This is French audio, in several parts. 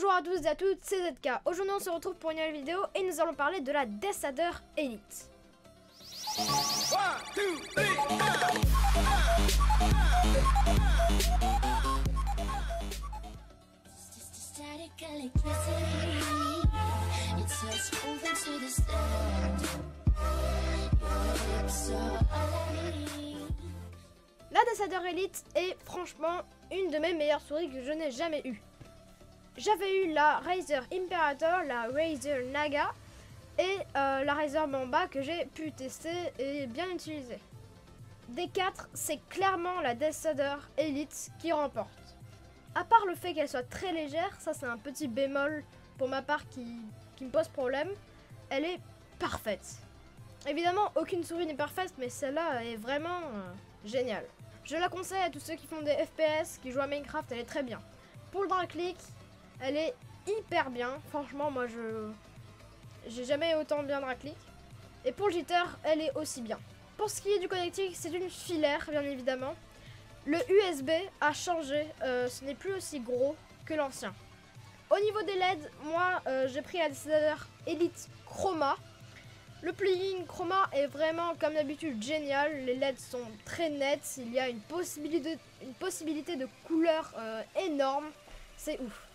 Bonjour à tous et à toutes, c'est ZK. Aujourd'hui on se retrouve pour une nouvelle vidéo et nous allons parler de la Deathadder Elite. La Deathadder Elite est franchement une de mes meilleures souris que je n'ai jamais eues. J'avais eu la Razer Imperator, la Razer Naga et la Razer Mamba que j'ai pu tester et bien utiliser. Des 4, c'est clairement la Deathadder Elite qui remporte. À part le fait qu'elle soit très légère, ça c'est un petit bémol pour ma part qui me pose problème, elle est parfaite. Évidemment, aucune souris n'est parfaite, mais celle-là est vraiment géniale. Je la conseille à tous ceux qui font des FPS, qui jouent à Minecraft, elle est très bien. Pour le drag click, elle est hyper bien. Franchement, moi, j'ai jamais autant bien drag click. Et pour le jitter, elle est aussi bien. Pour ce qui est du connectique, c'est une filaire, bien évidemment. Le USB a changé, ce n'est plus aussi gros que l'ancien. Au niveau des LED, moi, j'ai pris la Deathadder Elite Chroma. Le plugin Chroma est vraiment, comme d'habitude, génial. Les LED sont très nets. Il y a une possibilité de couleur énorme. C'est ouf.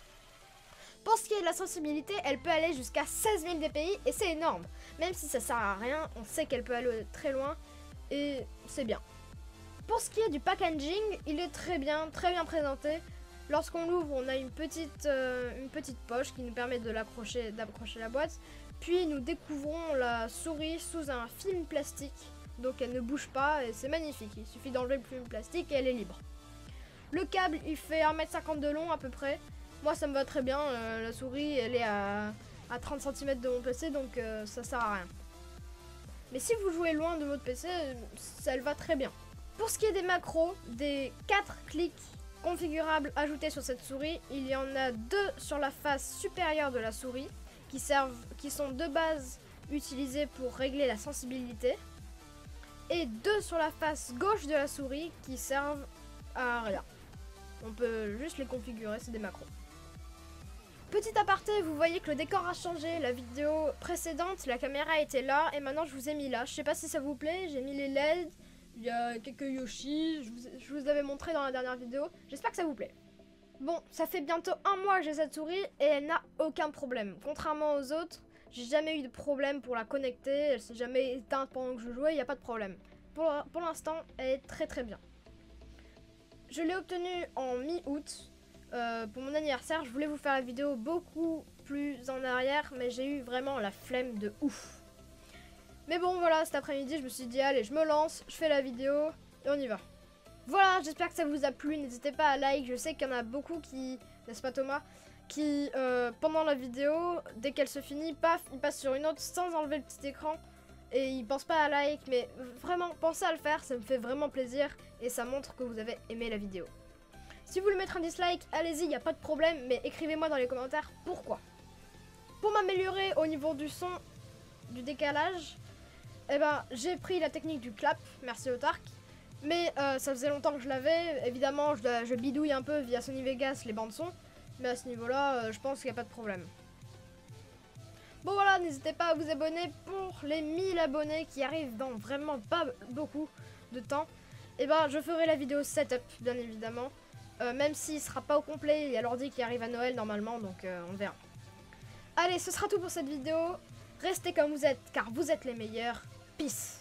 Pour ce qui est de la sensibilité, elle peut aller jusqu'à 16 000 dpi et c'est énorme. Même si ça sert à rien, on sait qu'elle peut aller très loin et c'est bien. Pour ce qui est du packaging, il est très bien présenté. Lorsqu'on l'ouvre, on a une petite poche qui nous permet d'accrocher la boîte. Puis nous découvrons la souris sous un film plastique, donc elle ne bouge pas et c'est magnifique. Il suffit d'enlever le film plastique et elle est libre. Le câble, il fait 1,50 m de long à peu près. Moi ça me va très bien, la souris elle est à 30 cm de mon PC, donc ça sert à rien. Mais si vous jouez loin de votre PC, ça elle va très bien. Pour ce qui est des macros, des 4 clics configurables ajoutés sur cette souris, il y en a 2 sur la face supérieure de la souris, qui sont de base utilisés pour régler la sensibilité, et 2 sur la face gauche de la souris qui servent à rien. On peut juste les configurer, c'est des macros. Petit aparté, vous voyez que le décor a changé. La vidéo précédente, la caméra était là et maintenant je vous ai mis là. Je sais pas si ça vous plaît, j'ai mis les LED, il y a quelques Yoshi, je vous avais montré dans la dernière vidéo. J'espère que ça vous plaît. Bon, ça fait bientôt 1 mois que j'ai cette souris et elle n'a aucun problème. Contrairement aux autres, j'ai jamais eu de problème pour la connecter, elle s'est jamais éteinte pendant que je jouais, il n'y a pas de problème. Pour l'instant, elle est très bien. Je l'ai obtenue en mi-août pour mon anniversaire. Je voulais vous faire la vidéo beaucoup plus en arrière, mais j'ai eu vraiment la flemme de ouf. Mais bon, voilà, cet après-midi, je me suis dit, allez, je me lance, je fais la vidéo et on y va. Voilà, j'espère que ça vous a plu, n'hésitez pas à like, je sais qu'il y en a beaucoup qui, n'est-ce pas Thomas, qui pendant la vidéo, dès qu'elle se finit, paf, ils passent sur une autre sans enlever le petit écran et ils pensent pas à like, mais vraiment, pensez à le faire, ça me fait vraiment plaisir et ça montre que vous avez aimé la vidéo. Si vous voulez mettre un dislike, allez-y, il n'y a pas de problème, mais écrivez-moi dans les commentaires pourquoi. Pour m'améliorer au niveau du son, du décalage, eh ben, j'ai pris la technique du clap, merci Autark. Mais ça faisait longtemps que je l'avais, évidemment je bidouille un peu via Sony Vegas les bandes son, mais à ce niveau là je pense qu'il n'y a pas de problème. Bon voilà, n'hésitez pas à vous abonner pour les 1000 abonnés qui arrivent dans vraiment pas beaucoup de temps. Et ben je ferai la vidéo setup bien évidemment, même s'il sera pas au complet, il y a l'ordi qui arrive à Noël normalement, donc on verra. Allez, ce sera tout pour cette vidéo, restez comme vous êtes car vous êtes les meilleurs, peace.